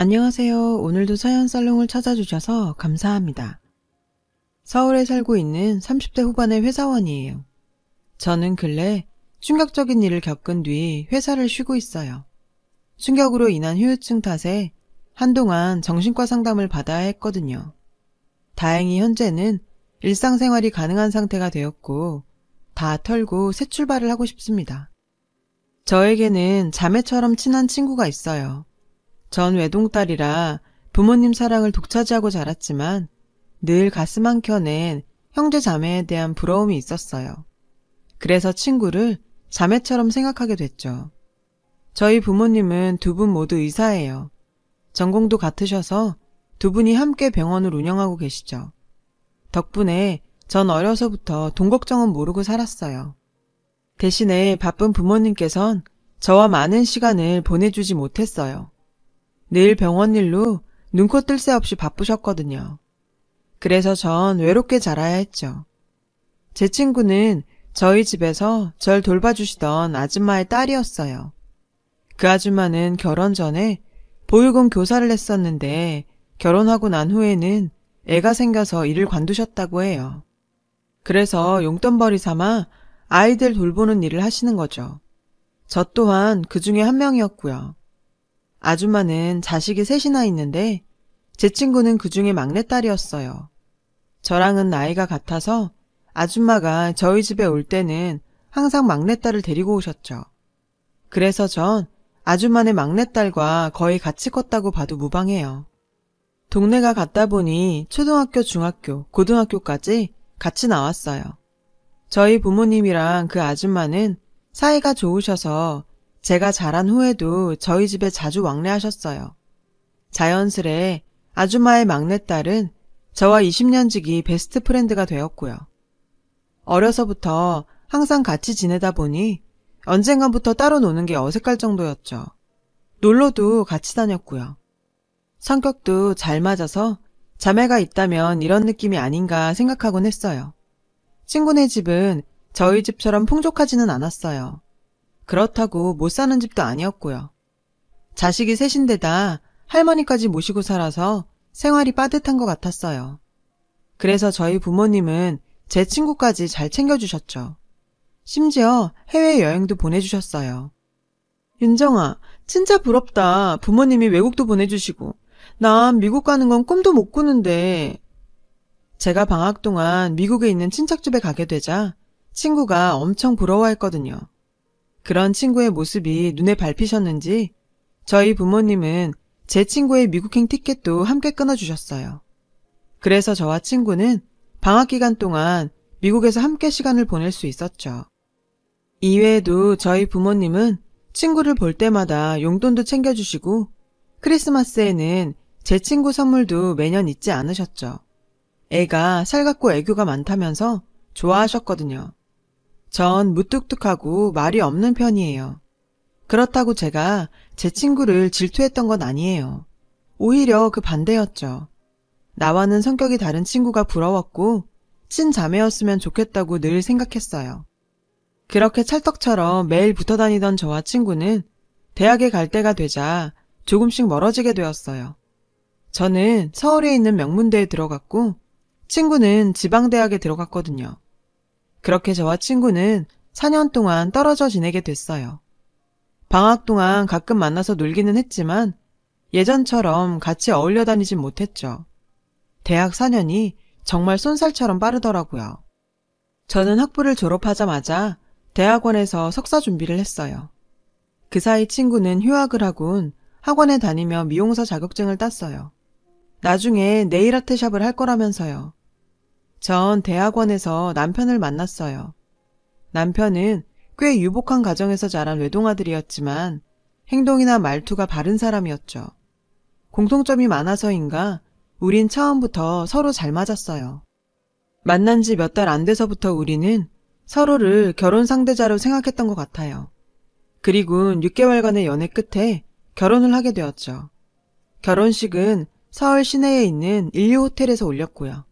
안녕하세요. 오늘도 사연살롱을 찾아주셔서 감사합니다. 서울에 살고 있는 30대 후반의 회사원이에요. 저는 근래 충격적인 일을 겪은 뒤 회사를 쉬고 있어요. 충격으로 인한 후유증 탓에 한동안 정신과 상담을 받아야 했거든요. 다행히 현재는 일상생활이 가능한 상태가 되었고 다 털고 새 출발을 하고 싶습니다. 저에게는 자매처럼 친한 친구가 있어요. 전 외동딸이라 부모님 사랑을 독차지하고 자랐지만 늘 가슴 한켠엔 형제 자매에 대한 부러움이 있었어요. 그래서 친구를 자매처럼 생각하게 됐죠. 저희 부모님은 두 분 모두 의사예요. 전공도 같으셔서 두 분이 함께 병원을 운영하고 계시죠. 덕분에 전 어려서부터 돈 걱정은 모르고 살았어요. 대신에 바쁜 부모님께선 저와 많은 시간을 보내주지 못했어요. 늘 병원 일로 눈코 뜰 새 없이 바쁘셨거든요. 그래서 전 외롭게 자라야 했죠. 제 친구는 저희 집에서 절 돌봐주시던 아줌마의 딸이었어요. 그 아줌마는 결혼 전에 보육원 교사를 했었는데 결혼하고 난 후에는 애가 생겨서 일을 관두셨다고 해요. 그래서 용돈벌이 삼아 아이들 돌보는 일을 하시는 거죠. 저 또한 그 중에 한 명이었고요. 아줌마는 자식이 셋이나 있는데 제 친구는 그 중에 막내딸이었어요. 저랑은 나이가 같아서 아줌마가 저희 집에 올 때는 항상 막내딸을 데리고 오셨죠. 그래서 전 아줌마네 막내딸과 거의 같이 컸다고 봐도 무방해요. 동네가 같다 보니 초등학교, 중학교, 고등학교까지 같이 나왔어요. 저희 부모님이랑 그 아줌마는 사이가 좋으셔서 제가 자란 후에도 저희 집에 자주 왕래하셨어요. 자연스레 아줌마의 막내딸은 저와 20년 지기 베스트 프렌드가 되었고요. 어려서부터 항상 같이 지내다 보니 언젠가부터 따로 노는 게 어색할 정도였죠. 놀러도 같이 다녔고요. 성격도 잘 맞아서 자매가 있다면 이런 느낌이 아닌가 생각하곤 했어요. 친구네 집은 저희 집처럼 풍족하지는 않았어요. 그렇다고 못 사는 집도 아니었고요. 자식이 셋인데다 할머니까지 모시고 살아서 생활이 빠듯한 것 같았어요. 그래서 저희 부모님은 제 친구까지 잘 챙겨주셨죠. 심지어 해외여행도 보내주셨어요. 윤정아, 진짜 부럽다. 부모님이 외국도 보내주시고. 난 미국 가는 건 꿈도 못 꾸는데. 제가 방학 동안 미국에 있는 친척집에 가게 되자 친구가 엄청 부러워했거든요. 그런 친구의 모습이 눈에 밟히셨는지 저희 부모님은 제 친구의 미국행 티켓도 함께 끊어주셨어요. 그래서 저와 친구는 방학 기간 동안 미국에서 함께 시간을 보낼 수 있었죠. 이외에도 저희 부모님은 친구를 볼 때마다 용돈도 챙겨주시고 크리스마스에는 제 친구 선물도 매년 잊지 않으셨죠. 애가 살갑고 애교가 많다면서 좋아하셨거든요. 전 무뚝뚝하고 말이 없는 편이에요. 그렇다고 제가 제 친구를 질투했던 건 아니에요. 오히려 그 반대였죠. 나와는 성격이 다른 친구가 부러웠고 친자매였으면 좋겠다고 늘 생각했어요. 그렇게 찰떡처럼 매일 붙어 다니던 저와 친구는 대학에 갈 때가 되자 조금씩 멀어지게 되었어요. 저는 서울에 있는 명문대에 들어갔고 친구는 지방대학에 들어갔거든요. 그렇게 저와 친구는 4년 동안 떨어져 지내게 됐어요. 방학 동안 가끔 만나서 놀기는 했지만 예전처럼 같이 어울려 다니진 못했죠. 대학 4년이 정말 쏜살처럼 빠르더라고요. 저는 학부를 졸업하자마자 대학원에서 석사 준비를 했어요. 그 사이 친구는 휴학을 하곤 학원에 다니며 미용사 자격증을 땄어요. 나중에 네일아트샵을 할 거라면서요. 전 대학원에서 남편을 만났어요. 남편은 꽤 유복한 가정에서 자란 외동아들이었지만 행동이나 말투가 바른 사람이었죠. 공통점이 많아서인가 우린 처음부터 서로 잘 맞았어요. 만난 지 몇 달 안 돼서부터 우리는 서로를 결혼 상대자로 생각했던 것 같아요. 그리고 6개월간의 연애 끝에 결혼을 하게 되었죠. 결혼식은 서울 시내에 있는 인류 호텔에서 올렸고요.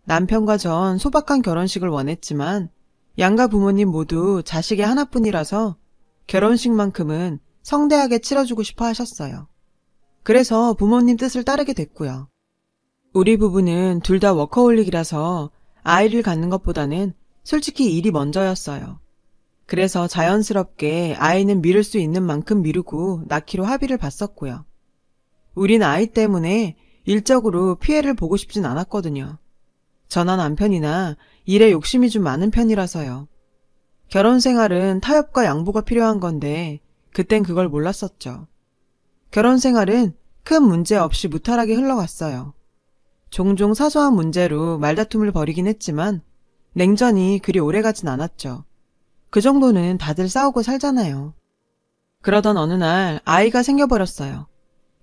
남편과 전 소박한 결혼식을 원했지만 양가 부모님 모두 자식의 하나뿐이라서 결혼식만큼은 성대하게 치러주고 싶어 하셨어요. 그래서 부모님 뜻을 따르게 됐고요. 우리 부부는 둘 다 워커홀릭이라서 아이를 갖는 것보다는 솔직히 일이 먼저였어요. 그래서 자연스럽게 아이는 미룰 수 있는 만큼 미루고 낳기로 합의를 봤었고요. 우린 아이 때문에 일적으로 피해를 보고 싶진 않았거든요. 저나 남편이나 일에 욕심이 좀 많은 편이라서요. 결혼 생활은 타협과 양보가 필요한 건데 그땐 그걸 몰랐었죠. 결혼 생활은 큰 문제 없이 무탈하게 흘러갔어요. 종종 사소한 문제로 말다툼을 벌이긴 했지만 냉전이 그리 오래가진 않았죠. 그 정도는 다들 싸우고 살잖아요. 그러던 어느 날 아이가 생겨버렸어요.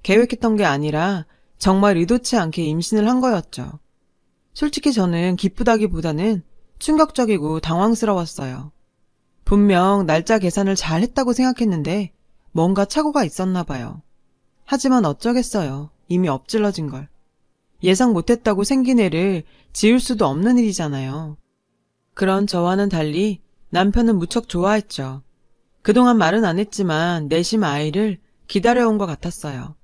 계획했던 게 아니라 정말 의도치 않게 임신을 한 거였죠. 솔직히 저는 기쁘다기보다는 충격적이고 당황스러웠어요. 분명 날짜 계산을 잘 했다고 생각했는데 뭔가 착오가 있었나 봐요. 하지만 어쩌겠어요. 이미 엎질러진 걸. 예상 못했다고 생긴 애를 지울 수도 없는 일이잖아요. 그런 저와는 달리 남편은 무척 좋아했죠. 그동안 말은 안 했지만 내심 아이를 기다려온 것 같았어요.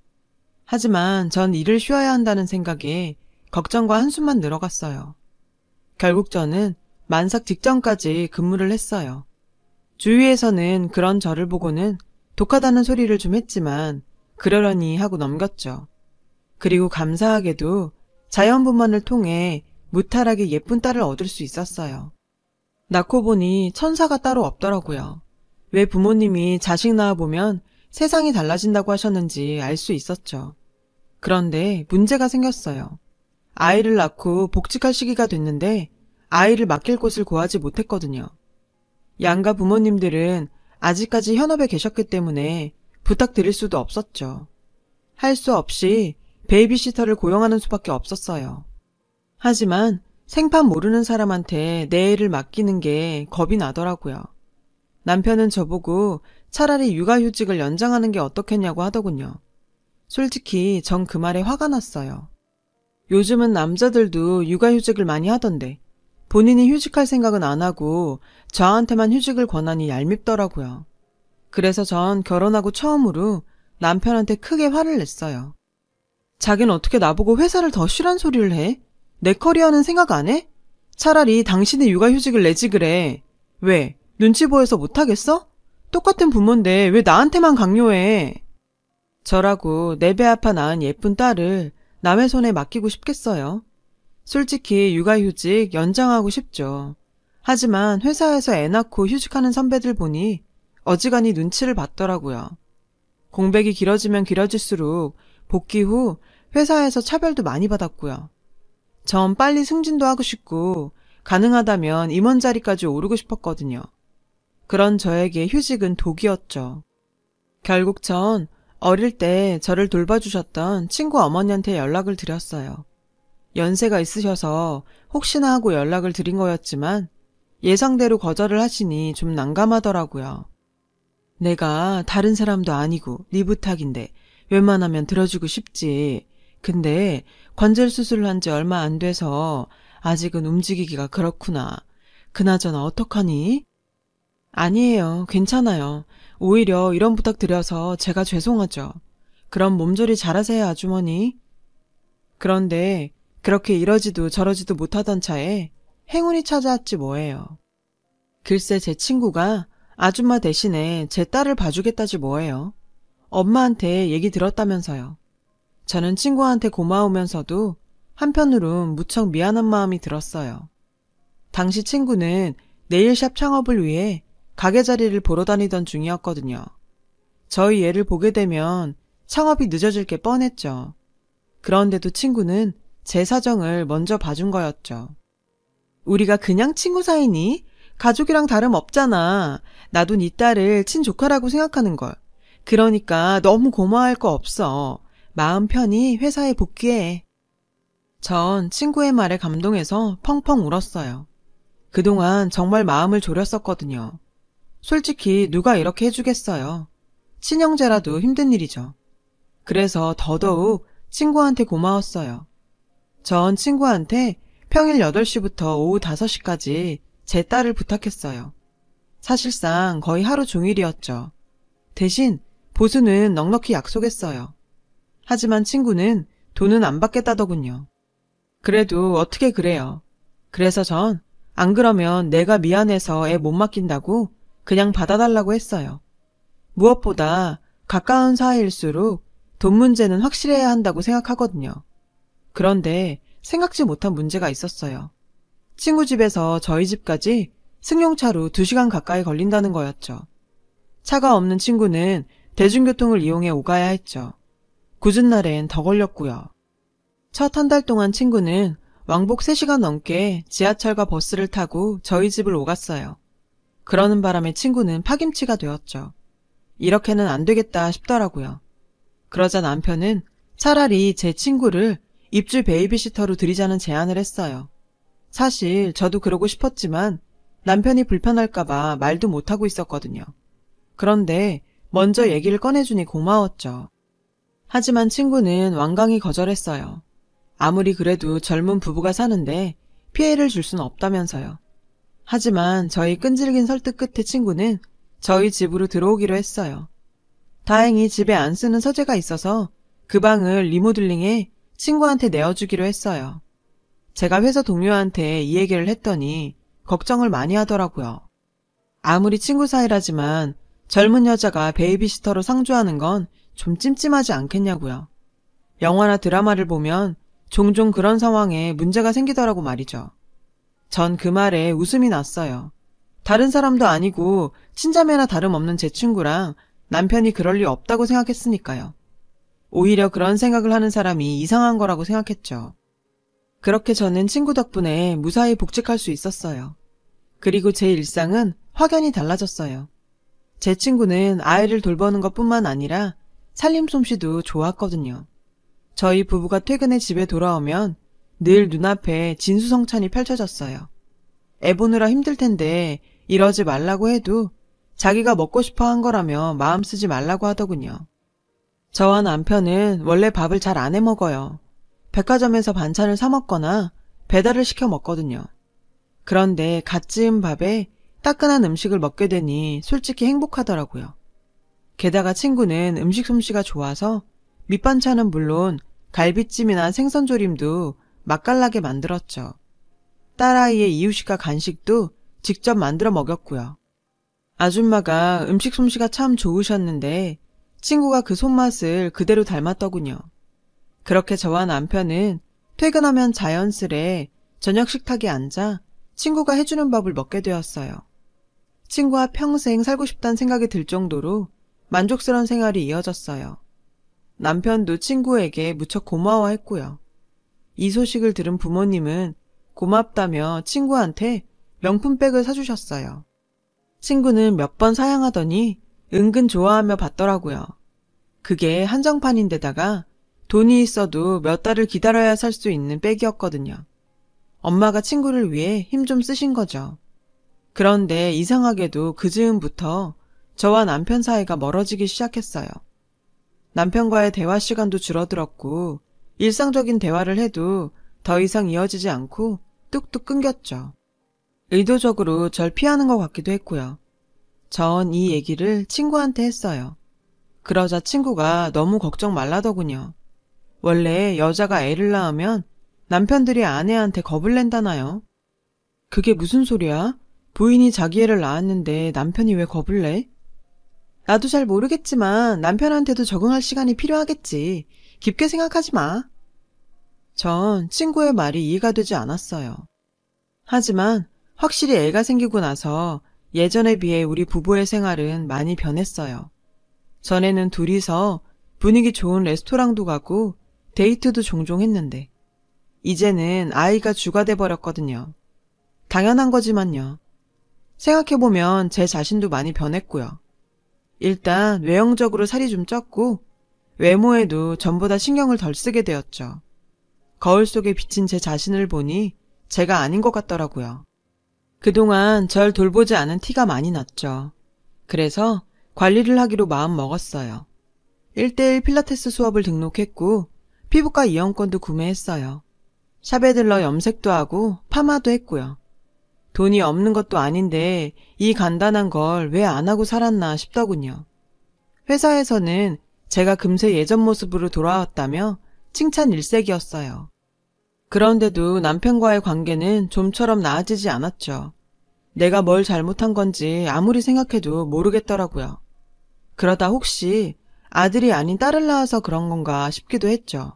하지만 전 일을 쉬어야 한다는 생각에 걱정과 한숨만 늘어갔어요. 결국 저는 만삭 직전까지 근무를 했어요. 주위에서는 그런 저를 보고는 독하다는 소리를 좀 했지만 그러려니 하고 넘겼죠. 그리고 감사하게도 자연분만을 통해 무탈하게 예쁜 딸을 얻을 수 있었어요. 낳고 보니 천사가 따로 없더라고요. 왜 부모님이 자식 낳아보면 세상이 달라진다고 하셨는지 알 수 있었죠. 그런데 문제가 생겼어요. 아이를 낳고 복직할 시기가 됐는데 아이를 맡길 곳을 구하지 못했거든요. 양가 부모님들은 아직까지 현업에 계셨기 때문에 부탁드릴 수도 없었죠. 할 수 없이 베이비시터를 고용하는 수밖에 없었어요. 하지만 생판 모르는 사람한테 내 애를 맡기는 게 겁이 나더라고요. 남편은 저보고 차라리 육아휴직을 연장하는 게 어떻겠냐고 하더군요. 솔직히 전 그 말에 화가 났어요. 요즘은 남자들도 육아휴직을 많이 하던데 본인이 휴직할 생각은 안 하고 저한테만 휴직을 권하니 얄밉더라고요. 그래서 전 결혼하고 처음으로 남편한테 크게 화를 냈어요. 자기는 어떻게 나보고 회사를 더 쉬란 소리를 해? 내 커리어는 생각 안 해? 차라리 당신이 육아휴직을 내지 그래. 왜? 눈치 보여서 못하겠어? 똑같은 부모인데 왜 나한테만 강요해? 저라고 내 배 아파 낳은 예쁜 딸을 남의 손에 맡기고 싶겠어요? 솔직히 육아휴직 연장하고 싶죠. 하지만 회사에서 애 낳고 휴직하는 선배들 보니 어지간히 눈치를 봤더라고요. 공백이 길어지면 길어질수록 복귀 후 회사에서 차별도 많이 받았고요. 전 빨리 승진도 하고 싶고 가능하다면 임원 자리까지 오르고 싶었거든요. 그런 저에게 휴직은 독이었죠. 결국 전 어릴 때 저를 돌봐주셨던 친구 어머니한테 연락을 드렸어요. 연세가 있으셔서 혹시나 하고 연락을 드린 거였지만 예상대로 거절을 하시니 좀 난감하더라고요. 내가 다른 사람도 아니고 네 부탁인데 웬만하면 들어주고 싶지. 근데 관절 수술을 한 지 얼마 안 돼서 아직은 움직이기가 그렇구나. 그나저나 어떡하니? 아니에요. 괜찮아요. 오히려 이런 부탁 드려서 제가 죄송하죠. 그럼 몸조리 잘하세요, 아주머니. 그런데 그렇게 이러지도 저러지도 못하던 차에 행운이 찾아왔지 뭐예요. 글쎄 제 친구가 아줌마 대신에 제 딸을 봐주겠다지 뭐예요. 엄마한테 얘기 들었다면서요. 저는 친구한테 고마우면서도 한편으론 무척 미안한 마음이 들었어요. 당시 친구는 네일샵 창업을 위해 가게 자리를 보러 다니던 중이었거든요. 저희 애를 보게 되면 창업이 늦어질 게 뻔했죠. 그런데도 친구는 제 사정을 먼저 봐준 거였죠. 우리가 그냥 친구 사이니? 가족이랑 다름없잖아. 나도 네 딸을 친조카라고 생각하는걸. 그러니까 너무 고마워할 거 없어. 마음 편히 회사에 복귀해. 전 친구의 말에 감동해서 펑펑 울었어요. 그동안 정말 마음을 졸였었거든요. 솔직히 누가 이렇게 해주겠어요. 친형제라도 힘든 일이죠. 그래서 더더욱 친구한테 고마웠어요. 전 친구한테 평일 8시부터 오후 5시까지 제 딸을 부탁했어요. 사실상 거의 하루 종일이었죠. 대신 보수는 넉넉히 약속했어요. 하지만 친구는 돈은 안 받겠다더군요. 그래도 어떻게 그래요. 그래서 전 안 그러면 내가 미안해서 애 못 맡긴다고 그냥 받아달라고 했어요. 무엇보다 가까운 사이일수록 돈 문제는 확실해야 한다고 생각하거든요. 그런데 생각지 못한 문제가 있었어요. 친구 집에서 저희 집까지 승용차로 2시간 가까이 걸린다는 거였죠. 차가 없는 친구는 대중교통을 이용해 오가야 했죠. 굳은 날엔 더 걸렸고요. 첫 한 달 동안 친구는 왕복 3시간 넘게 지하철과 버스를 타고 저희 집을 오갔어요. 그러는 바람에 친구는 파김치가 되었죠. 이렇게는 안 되겠다 싶더라고요. 그러자 남편은 차라리 제 친구를 입주 베이비시터로 들이자는 제안을 했어요. 사실 저도 그러고 싶었지만 남편이 불편할까봐 말도 못하고 있었거든요. 그런데 먼저 얘기를 꺼내주니 고마웠죠. 하지만 친구는 완강히 거절했어요. 아무리 그래도 젊은 부부가 사는데 피해를 줄 수는 없다면서요. 하지만 저희 끈질긴 설득 끝에 친구는 저희 집으로 들어오기로 했어요. 다행히 집에 안 쓰는 서재가 있어서 그 방을 리모델링해 친구한테 내어주기로 했어요. 제가 회사 동료한테 이 얘기를 했더니 걱정을 많이 하더라고요. 아무리 친구 사이라지만 젊은 여자가 베이비시터로 상주하는 건 좀 찜찜하지 않겠냐고요. 영화나 드라마를 보면 종종 그런 상황에 문제가 생기더라고 말이죠. 전 그 말에 웃음이 났어요. 다른 사람도 아니고 친자매나 다름없는 제 친구랑 남편이 그럴 리 없다고 생각했으니까요. 오히려 그런 생각을 하는 사람이 이상한 거라고 생각했죠. 그렇게 저는 친구 덕분에 무사히 복직할 수 있었어요. 그리고 제 일상은 확연히 달라졌어요. 제 친구는 아이를 돌보는 것뿐만 아니라 살림 솜씨도 좋았거든요. 저희 부부가 퇴근해 집에 돌아오면 늘 눈앞에 진수성찬이 펼쳐졌어요. 애 보느라 힘들 텐데 이러지 말라고 해도 자기가 먹고 싶어 한 거라며 마음 쓰지 말라고 하더군요. 저와 남편은 원래 밥을 잘 안 해 먹어요. 백화점에서 반찬을 사 먹거나 배달을 시켜 먹거든요. 그런데 갓 지은 밥에 따끈한 음식을 먹게 되니 솔직히 행복하더라고요. 게다가 친구는 음식 솜씨가 좋아서 밑반찬은 물론 갈비찜이나 생선조림도 맛깔나게 만들었죠. 딸아이의 이유식과 간식도 직접 만들어 먹였고요. 아줌마가 음식 솜씨가 참 좋으셨는데 친구가 그 손맛을 그대로 닮았더군요. 그렇게 저와 남편은 퇴근하면 자연스레 저녁 식탁에 앉아 친구가 해주는 밥을 먹게 되었어요. 친구와 평생 살고 싶다는 생각이 들 정도로 만족스러운 생활이 이어졌어요. 남편도 친구에게 무척 고마워했고요. 이 소식을 들은 부모님은 고맙다며 친구한테 명품백을 사주셨어요. 친구는 몇 번 사양하더니 은근 좋아하며 받더라고요. 그게 한정판인데다가 돈이 있어도 몇 달을 기다려야 살 수 있는 백이었거든요. 엄마가 친구를 위해 힘 좀 쓰신 거죠. 그런데 이상하게도 그 즈음부터 저와 남편 사이가 멀어지기 시작했어요. 남편과의 대화 시간도 줄어들었고 일상적인 대화를 해도 더 이상 이어지지 않고 뚝뚝 끊겼죠. 의도적으로 절 피하는 것 같기도 했고요. 전 이 얘기를 친구한테 했어요. 그러자 친구가 너무 걱정 말라더군요. 원래 여자가 애를 낳으면 남편들이 아내한테 겁을 낸다나요? 그게 무슨 소리야? 부인이 자기 애를 낳았는데 남편이 왜 겁을 내? 나도 잘 모르겠지만 남편한테도 적응할 시간이 필요하겠지. 깊게 생각하지 마. 전 친구의 말이 이해가 되지 않았어요. 하지만 확실히 애가 생기고 나서 예전에 비해 우리 부부의 생활은 많이 변했어요. 전에는 둘이서 분위기 좋은 레스토랑도 가고 데이트도 종종 했는데 이제는 아이가 주가 돼버렸거든요. 당연한 거지만요. 생각해보면 제 자신도 많이 변했고요. 일단 외형적으로 살이 좀 쪘고 외모에도 전보다 신경을 덜 쓰게 되었죠. 거울 속에 비친 제 자신을 보니 제가 아닌 것 같더라고요. 그동안 절 돌보지 않은 티가 많이 났죠. 그래서 관리를 하기로 마음 먹었어요. 1:1 필라테스 수업을 등록했고 피부과 이용권도 구매했어요. 샵에 들러 염색도 하고 파마도 했고요. 돈이 없는 것도 아닌데 이 간단한 걸 왜 안 하고 살았나 싶더군요. 회사에서는 제가 금세 예전 모습으로 돌아왔다며 칭찬 일색이었어요. 그런데도 남편과의 관계는 좀처럼 나아지지 않았죠. 내가 뭘 잘못한 건지 아무리 생각해도 모르겠더라고요. 그러다 혹시 아들이 아닌 딸을 낳아서 그런 건가 싶기도 했죠.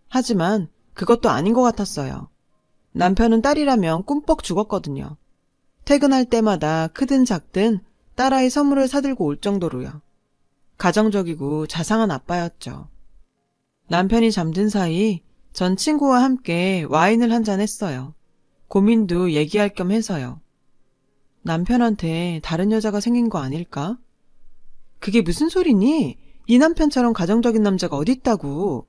하지만 그것도 아닌 것 같았어요. 남편은 딸이라면 꿈뻑 죽었거든요. 퇴근할 때마다 크든 작든 딸아이 선물을 사들고 올 정도로요. 가정적이고 자상한 아빠였죠. 남편이 잠든 사이 전 친구와 함께 와인을 한잔 했어요. 고민도 얘기할 겸 해서요. 남편한테 다른 여자가 생긴 거 아닐까? 그게 무슨 소리니? 네 남편처럼 가정적인 남자가 어디 있다고.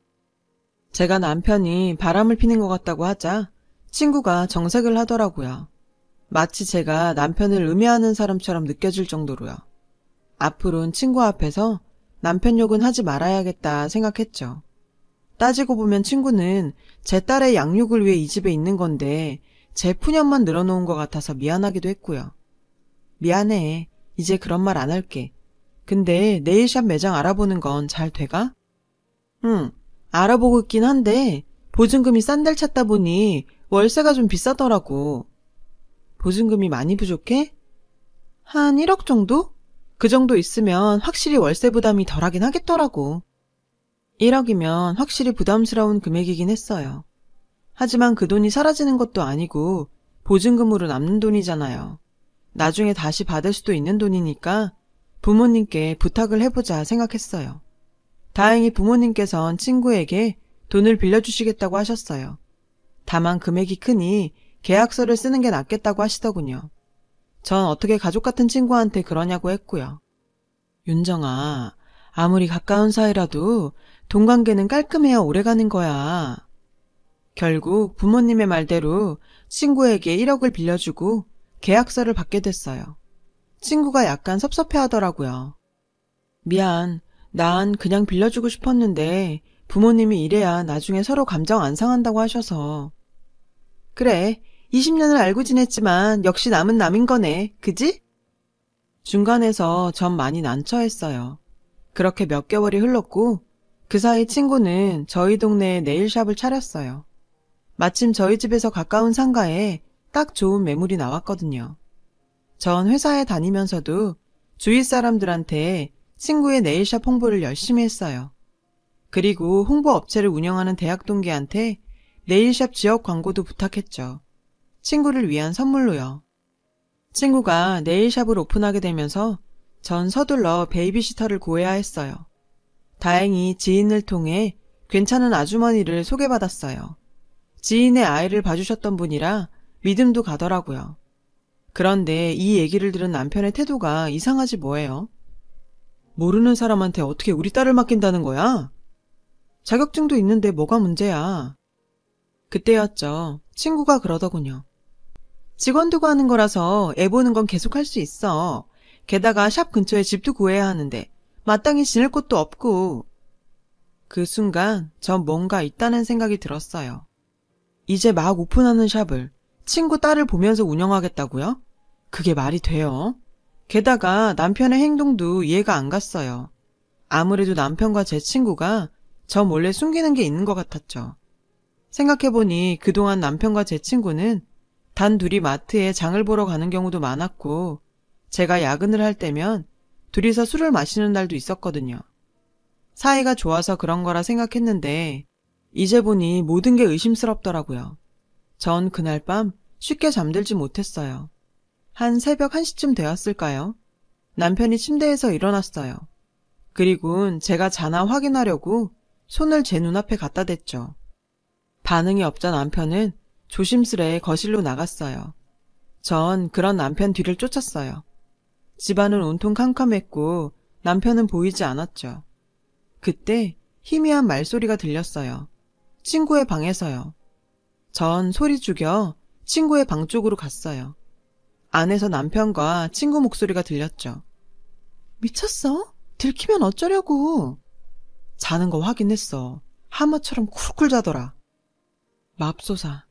제가 남편이 바람을 피는 것 같다고 하자 친구가 정색을 하더라고요. 마치 제가 남편을 음해하는 사람처럼 느껴질 정도로요. 앞으로는 친구 앞에서 남편 욕은 하지 말아야겠다 생각했죠. 따지고 보면 친구는 제 딸의 양육을 위해 이 집에 있는 건데 제 푸념만 늘어놓은 것 같아서 미안하기도 했고요. 미안해. 이제 그런 말 안 할게. 근데 네일샵 매장 알아보는 건 잘 돼가? 응, 알아보고 있긴 한데 보증금이 싼 데를 찾다 보니 월세가 좀 비싸더라고. 보증금이 많이 부족해? 한 1억 정도? 그 정도 있으면 확실히 월세 부담이 덜하긴 하겠더라고. 1억이면 확실히 부담스러운 금액이긴 했어요. 하지만 그 돈이 사라지는 것도 아니고 보증금으로 남는 돈이잖아요. 나중에 다시 받을 수도 있는 돈이니까 부모님께 부탁을 해보자 생각했어요. 다행히 부모님께선 친구에게 돈을 빌려주시겠다고 하셨어요. 다만 금액이 크니 계약서를 쓰는 게 낫겠다고 하시더군요. 전 어떻게 가족 같은 친구한테 그러냐고 했고요. 윤정아, 아무리 가까운 사이라도 돈 관계는 깔끔해야 오래가는 거야. 결국 부모님의 말대로 친구에게 1억을 빌려주고 계약서를 받게 됐어요. 친구가 약간 섭섭해하더라고요. 미안, 난 그냥 빌려주고 싶었는데 부모님이 이래야 나중에 서로 감정 안 상한다고 하셔서. 그래, 20년을 알고 지냈지만 역시 남은 남인 거네, 그지? 중간에서 전 많이 난처했어요. 그렇게 몇 개월이 흘렀고 그 사이 친구는 저희 동네에 네일샵을 차렸어요. 마침 저희 집에서 가까운 상가에 딱 좋은 매물이 나왔거든요. 전 회사에 다니면서도 주위 사람들한테 친구의 네일샵 홍보를 열심히 했어요. 그리고 홍보업체를 운영하는 대학 동기한테 네일샵 지역 광고도 부탁했죠. 친구를 위한 선물로요. 친구가 네일샵을 오픈하게 되면서 전 서둘러 베이비시터를 구해야 했어요. 다행히 지인을 통해 괜찮은 아주머니를 소개받았어요. 지인의 아이를 봐주셨던 분이라 믿음도 가더라고요. 그런데 이 얘기를 들은 남편의 태도가 이상하지 뭐예요? 모르는 사람한테 어떻게 우리 딸을 맡긴다는 거야? 자격증도 있는데 뭐가 문제야? 그때였죠. 친구가 그러더군요. 직원 두고 하는 거라서 애 보는 건 계속 할 수 있어. 게다가 샵 근처에 집도 구해야 하는데 마땅히 지낼 곳도 없고. 그 순간 전 뭔가 있다는 생각이 들었어요. 이제 막 오픈하는 샵을 친구 딸을 보면서 운영하겠다고요? 그게 말이 돼요? 게다가 남편의 행동도 이해가 안 갔어요. 아무래도 남편과 제 친구가 저 몰래 숨기는 게 있는 것 같았죠. 생각해보니 그동안 남편과 제 친구는 단 둘이 마트에 장을 보러 가는 경우도 많았고 제가 야근을 할 때면 둘이서 술을 마시는 날도 있었거든요. 사이가 좋아서 그런 거라 생각했는데 이제 보니 모든 게 의심스럽더라고요. 전 그날 밤 쉽게 잠들지 못했어요. 한 새벽 1시쯤 되었을까요? 남편이 침대에서 일어났어요. 그리고는 제가 자나 확인하려고 손을 제 눈앞에 갖다 댔죠. 반응이 없자 남편은 조심스레 거실로 나갔어요. 전 그런 남편 뒤를 쫓았어요. 집안은 온통 캄캄했고 남편은 보이지 않았죠. 그때 희미한 말소리가 들렸어요. 친구의 방에서요. 전 소리 죽여 친구의 방 쪽으로 갔어요. 안에서 남편과 친구 목소리가 들렸죠. 미쳤어? 들키면 어쩌려고? 자는 거 확인했어. 하마처럼 쿨쿨 자더라. 맙소사.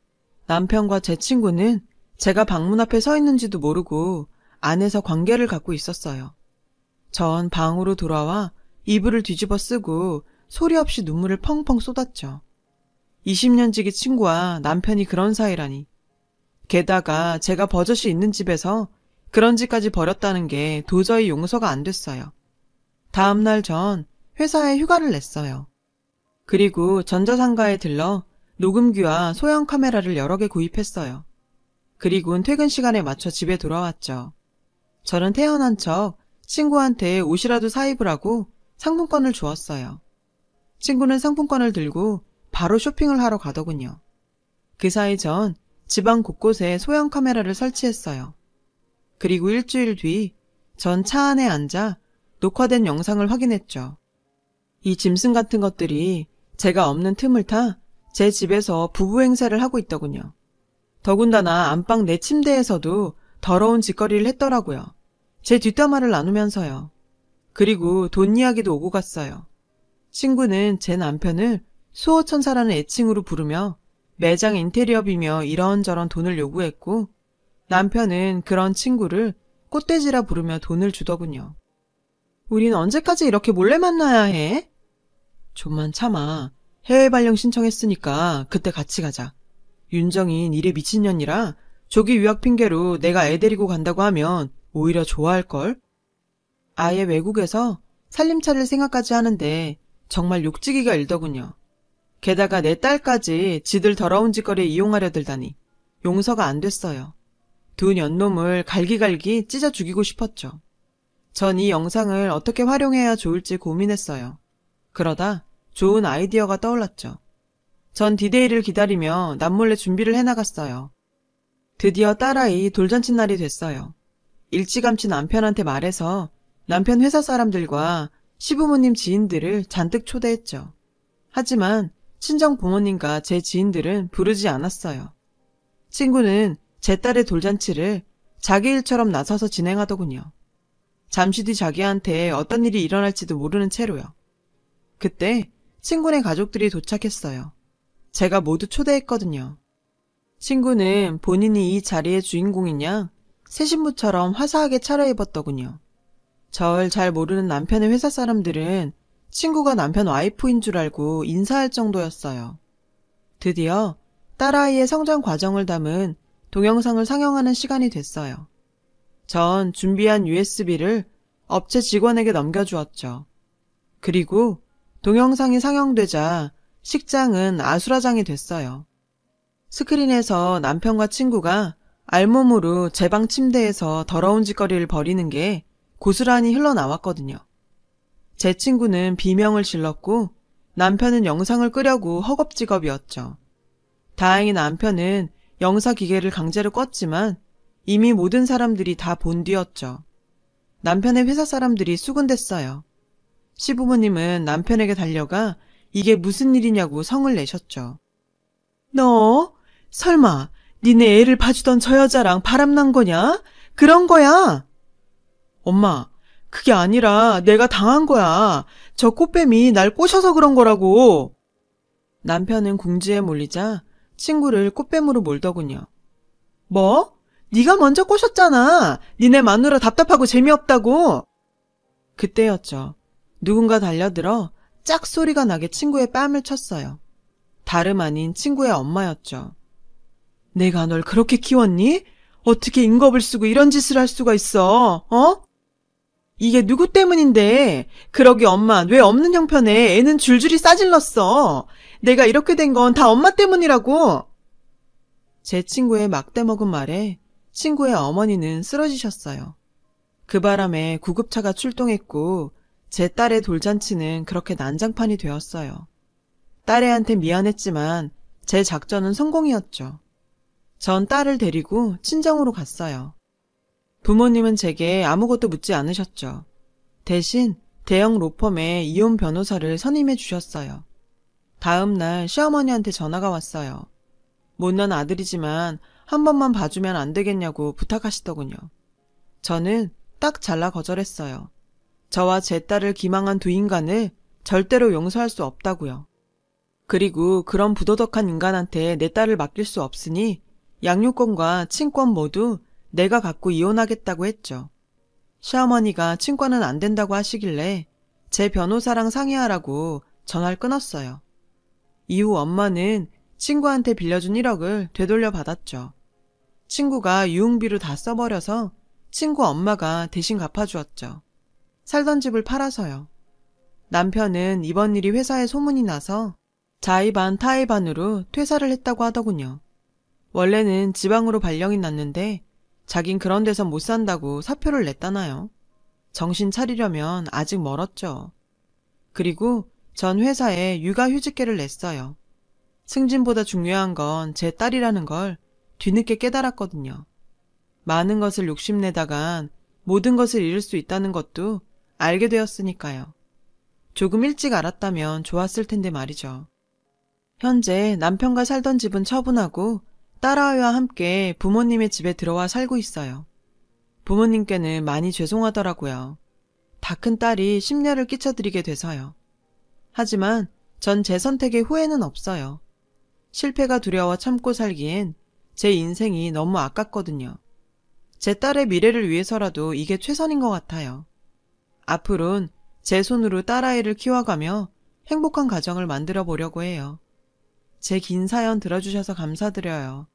남편과 제 친구는 제가 방문 앞에 서 있는지도 모르고 안에서 관계를 갖고 있었어요. 전 방으로 돌아와 이불을 뒤집어 쓰고 소리 없이 눈물을 펑펑 쏟았죠. 20년 지기 친구와 남편이 그런 사이라니. 게다가 제가 버젓이 있는 집에서 그런 짓까지 벌였다는 게 도저히 용서가 안 됐어요. 다음날 전 회사에 휴가를 냈어요. 그리고 전자상가에 들러 녹음기와 소형 카메라를 여러 개 구입했어요. 그리고는 퇴근 시간에 맞춰 집에 돌아왔죠. 저는 태어난 척 친구한테 옷이라도 사입으라고 상품권을 주었어요. 친구는 상품권을 들고 바로 쇼핑을 하러 가더군요. 그 사이 전 집안 곳곳에 소형 카메라를 설치했어요. 그리고 일주일 뒤 전 차 안에 앉아 녹화된 영상을 확인했죠. 이 짐승 같은 것들이 제가 없는 틈을 타 제 집에서 부부 행세를 하고 있더군요. 더군다나 안방 내 침대에서도 더러운 짓거리를 했더라고요. 제 뒷담화를 나누면서요. 그리고 돈 이야기도 오고 갔어요. 친구는 제 남편을 수호천사라는 애칭으로 부르며 매장 인테리어비며 이런저런 돈을 요구했고, 남편은 그런 친구를 꽃돼지라 부르며 돈을 주더군요. 우린 언제까지 이렇게 몰래 만나야 해? 좀만 참아. 해외 발령 신청했으니까 그때 같이 가자. 윤정인 일에 미친년이라 조기 유학 핑계로 내가 애 데리고 간다고 하면 오히려 좋아할걸? 아예 외국에서 살림차릴 생각까지 하는데 정말 욕지기가 일더군요. 게다가 내 딸까지 지들 더러운 짓거리에 이용하려 들다니 용서가 안 됐어요. 두 년놈을 갈기갈기 찢어 죽이고 싶었죠. 전 이 영상을 어떻게 활용해야 좋을지 고민했어요. 그러다 좋은 아이디어가 떠올랐죠. 전 디데이를 기다리며 남몰래 준비를 해나갔어요. 드디어 딸아이 돌잔치 날이 됐어요. 일찌감치 남편한테 말해서 남편 회사 사람들과 시부모님 지인들을 잔뜩 초대했죠. 하지만 친정 부모님과 제 지인들은 부르지 않았어요. 친구는 제 딸의 돌잔치를 자기 일처럼 나서서 진행하더군요. 잠시 뒤 자기한테 어떤 일이 일어날지도 모르는 채로요. 그때 친구네 가족들이 도착했어요. 제가 모두 초대했거든요. 친구는 본인이 이 자리의 주인공이냐 새 신부처럼 화사하게 차려입었더군요. 절 잘 모르는 남편의 회사 사람들은 친구가 남편 와이프인 줄 알고 인사할 정도였어요. 드디어 딸아이의 성장 과정을 담은 동영상을 상영하는 시간이 됐어요. 전 준비한 USB를 업체 직원에게 넘겨주었죠. 그리고 동영상이 상영되자 식장은 아수라장이 됐어요. 스크린에서 남편과 친구가 알몸으로 제 방 침대에서 더러운 짓거리를 벌이는 게 고스란히 흘러나왔거든요. 제 친구는 비명을 질렀고 남편은 영상을 끄려고 허겁지겁이었죠. 다행히 남편은 영사 기계를 강제로 껐지만 이미 모든 사람들이 다 본 뒤였죠. 남편의 회사 사람들이 수군댔어요. 시부모님은 남편에게 달려가 이게 무슨 일이냐고 성을 내셨죠. 너 설마 니네 애를 봐주던 저 여자랑 바람난 거냐? 그런 거야? 엄마, 그게 아니라 내가 당한 거야. 저 꽃뱀이 날 꼬셔서 그런 거라고. 남편은 궁지에 몰리자 친구를 꽃뱀으로 몰더군요. 뭐? 네가 먼저 꼬셨잖아. 니네 마누라 답답하고 재미없다고. 그때였죠. 누군가 달려들어 짝 소리가 나게 친구의 뺨을 쳤어요. 다름 아닌 친구의 엄마였죠. 내가 널 그렇게 키웠니? 어떻게 인겁을 쓰고 이런 짓을 할 수가 있어? 어? 이게 누구 때문인데? 그러게 엄마 왜 없는 형편에 애는 줄줄이 싸질렀어. 내가 이렇게 된 건 다 엄마 때문이라고. 제 친구의 막대먹은 말에 친구의 어머니는 쓰러지셨어요. 그 바람에 구급차가 출동했고 제 딸의 돌잔치는 그렇게 난장판이 되었어요. 딸애한테 미안했지만 제 작전은 성공이었죠. 전 딸을 데리고 친정으로 갔어요. 부모님은 제게 아무것도 묻지 않으셨죠. 대신 대형 로펌의 이혼 변호사를 선임해 주셨어요. 다음 날 시어머니한테 전화가 왔어요. 못난 아들이지만 한 번만 봐주면 안 되겠냐고 부탁하시더군요. 저는 딱 잘라 거절했어요. 저와 제 딸을 기망한 두 인간을 절대로 용서할 수 없다고요. 그리고 그런 부도덕한 인간한테 내 딸을 맡길 수 없으니 양육권과 친권 모두 내가 갖고 이혼하겠다고 했죠. 시어머니가 친권은 안 된다고 하시길래 제 변호사랑 상의하라고 전화를 끊었어요. 이후 엄마는 친구한테 빌려준 1억을 되돌려 받았죠. 친구가 유흥비로 다 써버려서 친구 엄마가 대신 갚아주었죠. 살던 집을 팔아서요. 남편은 이번 일이 회사에 소문이 나서 자의 반 타의 반으로 퇴사를 했다고 하더군요. 원래는 지방으로 발령이 났는데 자긴 그런 데서 못 산다고 사표를 냈다나요. 정신 차리려면 아직 멀었죠. 그리고 전 회사에 육아휴직계를 냈어요. 승진보다 중요한 건 제 딸이라는 걸 뒤늦게 깨달았거든요. 많은 것을 욕심내다간 모든 것을 잃을 수 있다는 것도 알게 되었으니까요. 조금 일찍 알았다면 좋았을 텐데 말이죠. 현재 남편과 살던 집은 처분하고 딸아이와 함께 부모님의 집에 들어와 살고 있어요. 부모님께는 많이 죄송하더라고요. 다 큰 딸이 심려를 끼쳐드리게 돼서요. 하지만 전 제 선택에 후회는 없어요. 실패가 두려워 참고 살기엔 제 인생이 너무 아깝거든요. 제 딸의 미래를 위해서라도 이게 최선인 것 같아요. 앞으론 제 손으로 딸아이를 키워가며 행복한 가정을 만들어 보려고 해요. 제 긴 사연 들어주셔서 감사드려요.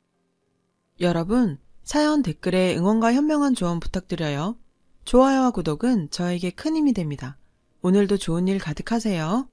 여러분, 사연 댓글에 응원과 현명한 조언 부탁드려요. 좋아요와 구독은 저에게 큰 힘이 됩니다. 오늘도 좋은 일 가득하세요.